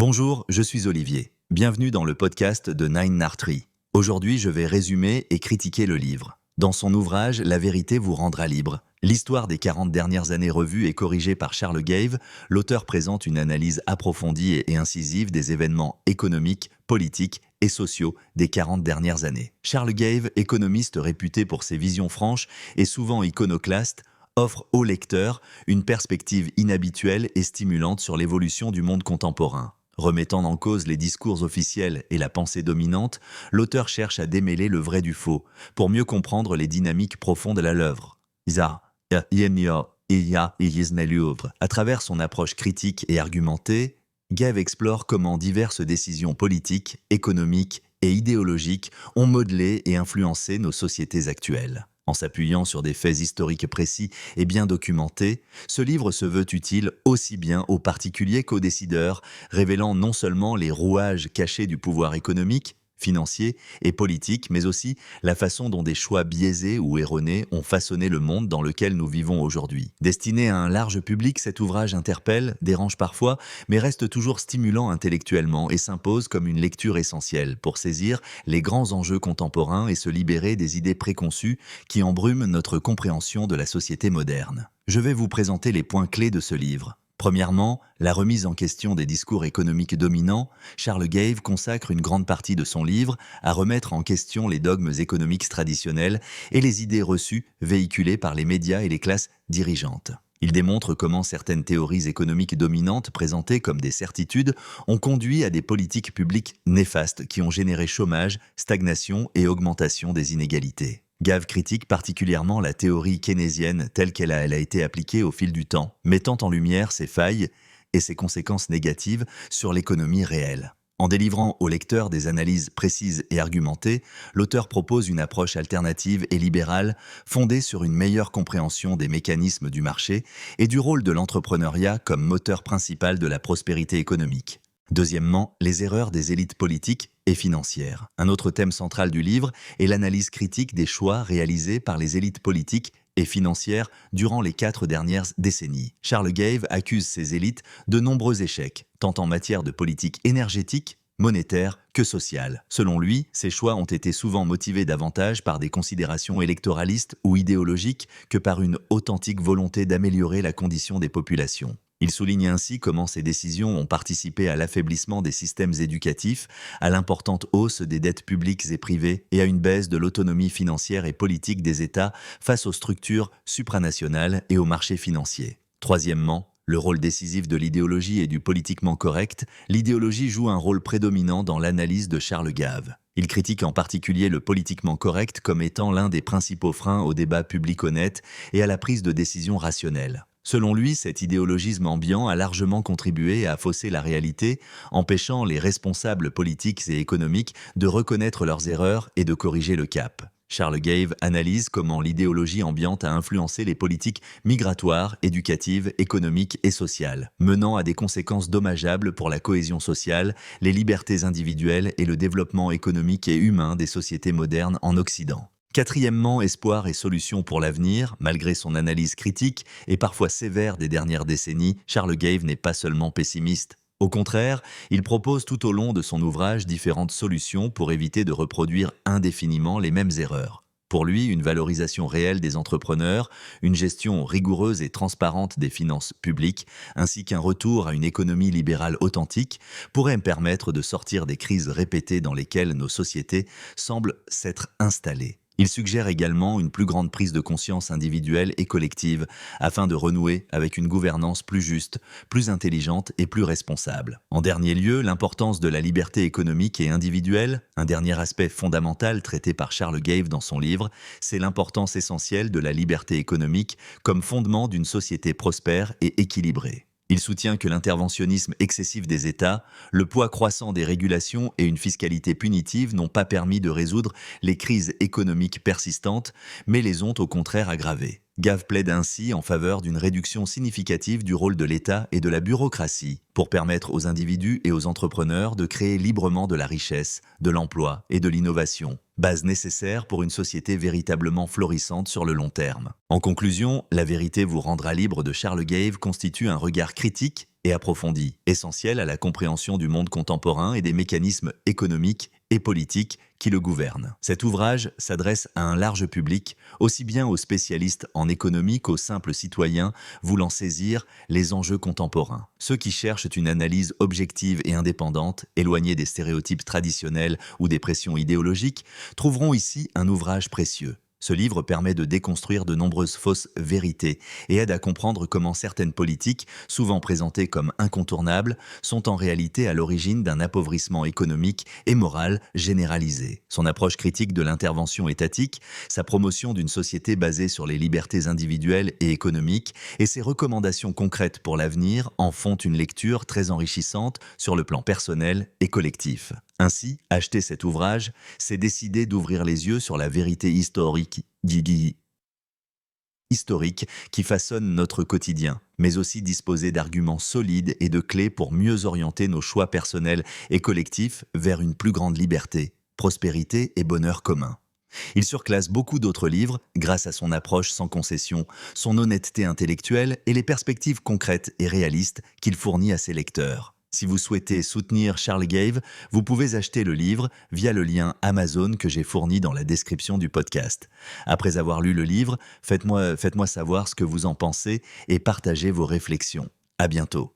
Bonjour, je suis Olivier. Bienvenue dans le podcast de Nine Nartree. Aujourd'hui, je vais résumer et critiquer le livre. Dans son ouvrage « La vérité vous rendra libre », l'histoire des 40 dernières années revue et corrigée par Charles Gave, l'auteur présente une analyse approfondie et incisive des événements économiques, politiques et sociaux des 40 dernières années. Charles Gave, économiste réputé pour ses visions franches et souvent iconoclastes, offre au lecteur une perspective inhabituelle et stimulante sur l'évolution du monde contemporain. Remettant en cause les discours officiels et la pensée dominante, l'auteur cherche à démêler le vrai du faux, pour mieux comprendre les dynamiques profondes de l'œuvre. À travers son approche critique et argumentée, Gave explore comment diverses décisions politiques, économiques et idéologiques ont modelé et influencé nos sociétés actuelles. En s'appuyant sur des faits historiques précis et bien documentés, ce livre se veut utile aussi bien aux particuliers qu'aux décideurs, révélant non seulement les rouages cachés du pouvoir économique, financier et politique, mais aussi la façon dont des choix biaisés ou erronés ont façonné le monde dans lequel nous vivons aujourd'hui. Destiné à un large public, cet ouvrage interpelle, dérange parfois, mais reste toujours stimulant intellectuellement et s'impose comme une lecture essentielle pour saisir les grands enjeux contemporains et se libérer des idées préconçues qui embrument notre compréhension de la société moderne. Je vais vous présenter les points clés de ce livre. Premièrement, la remise en question des discours économiques dominants. Charles Gave consacre une grande partie de son livre à remettre en question les dogmes économiques traditionnels et les idées reçues véhiculées par les médias et les classes dirigeantes. Il démontre comment certaines théories économiques dominantes présentées comme des certitudes ont conduit à des politiques publiques néfastes qui ont généré chômage, stagnation et augmentation des inégalités. Gave critique particulièrement la théorie keynésienne telle qu'elle a été appliquée au fil du temps, mettant en lumière ses failles et ses conséquences négatives sur l'économie réelle. En délivrant au lecteur des analyses précises et argumentées, l'auteur propose une approche alternative et libérale fondée sur une meilleure compréhension des mécanismes du marché et du rôle de l'entrepreneuriat comme moteur principal de la prospérité économique. Deuxièmement, les erreurs des élites politiques et financières. Un autre thème central du livre est l'analyse critique des choix réalisés par les élites politiques et financières durant les 4 dernières décennies. Charles Gave accuse ces élites de nombreux échecs, tant en matière de politique énergétique, monétaire que sociale. Selon lui, ces choix ont été souvent motivés davantage par des considérations électoralistes ou idéologiques que par une authentique volonté d'améliorer la condition des populations. Il souligne ainsi comment ces décisions ont participé à l'affaiblissement des systèmes éducatifs, à l'importante hausse des dettes publiques et privées et à une baisse de l'autonomie financière et politique des États face aux structures supranationales et aux marchés financiers. Troisièmement, le rôle décisif de l'idéologie et du politiquement correct. L'idéologie joue un rôle prédominant dans l'analyse de Charles Gave. Il critique en particulier le politiquement correct comme étant l'un des principaux freins au débat public honnête et à la prise de décision rationnelle. Selon lui, cet idéologisme ambiant a largement contribué à fausser la réalité, empêchant les responsables politiques et économiques de reconnaître leurs erreurs et de corriger le cap. Charles Gave analyse comment l'idéologie ambiante a influencé les politiques migratoires, éducatives, économiques et sociales, menant à des conséquences dommageables pour la cohésion sociale, les libertés individuelles et le développement économique et humain des sociétés modernes en Occident. Quatrièmement, espoir et solutions pour l'avenir. Malgré son analyse critique et parfois sévère des dernières décennies, Charles Gave n'est pas seulement pessimiste. Au contraire, il propose tout au long de son ouvrage différentes solutions pour éviter de reproduire indéfiniment les mêmes erreurs. Pour lui, une valorisation réelle des entrepreneurs, une gestion rigoureuse et transparente des finances publiques, ainsi qu'un retour à une économie libérale authentique, pourraient permettre de sortir des crises répétées dans lesquelles nos sociétés semblent s'être installées. Il suggère également une plus grande prise de conscience individuelle et collective afin de renouer avec une gouvernance plus juste, plus intelligente et plus responsable. En dernier lieu, l'importance de la liberté économique et individuelle, un dernier aspect fondamental traité par Charles Gave dans son livre, c'est l'importance essentielle de la liberté économique comme fondement d'une société prospère et équilibrée. Il soutient que l'interventionnisme excessif des États, le poids croissant des régulations et une fiscalité punitive n'ont pas permis de résoudre les crises économiques persistantes, mais les ont au contraire aggravées. Gave plaide ainsi en faveur d'une réduction significative du rôle de l'État et de la bureaucratie pour permettre aux individus et aux entrepreneurs de créer librement de la richesse, de l'emploi et de l'innovation, base nécessaire pour une société véritablement florissante sur le long terme. En conclusion, La vérité vous rendra libre de Charles Gave constitue un regard critique et approfondie, essentielle à la compréhension du monde contemporain et des mécanismes économiques et politiques qui le gouvernent. Cet ouvrage s'adresse à un large public, aussi bien aux spécialistes en économie qu'aux simples citoyens voulant saisir les enjeux contemporains. Ceux qui cherchent une analyse objective et indépendante, éloignée des stéréotypes traditionnels ou des pressions idéologiques, trouveront ici un ouvrage précieux. Ce livre permet de déconstruire de nombreuses fausses vérités et aide à comprendre comment certaines politiques, souvent présentées comme incontournables, sont en réalité à l'origine d'un appauvrissement économique et moral généralisé. Son approche critique de l'intervention étatique, sa promotion d'une société basée sur les libertés individuelles et économiques et ses recommandations concrètes pour l'avenir en font une lecture très enrichissante sur le plan personnel et collectif. Ainsi, acheter cet ouvrage, c'est décider d'ouvrir les yeux sur la vérité historique qui façonne notre quotidien, mais aussi disposer d'arguments solides et de clés pour mieux orienter nos choix personnels et collectifs vers une plus grande liberté, prospérité et bonheur commun. Il surclasse beaucoup d'autres livres grâce à son approche sans concession, son honnêteté intellectuelle et les perspectives concrètes et réalistes qu'il fournit à ses lecteurs. Si vous souhaitez soutenir Charles Gave, vous pouvez acheter le livre via le lien Amazon que j'ai fourni dans la description du podcast. Après avoir lu le livre, faites-moi savoir ce que vous en pensez et partagez vos réflexions. À bientôt.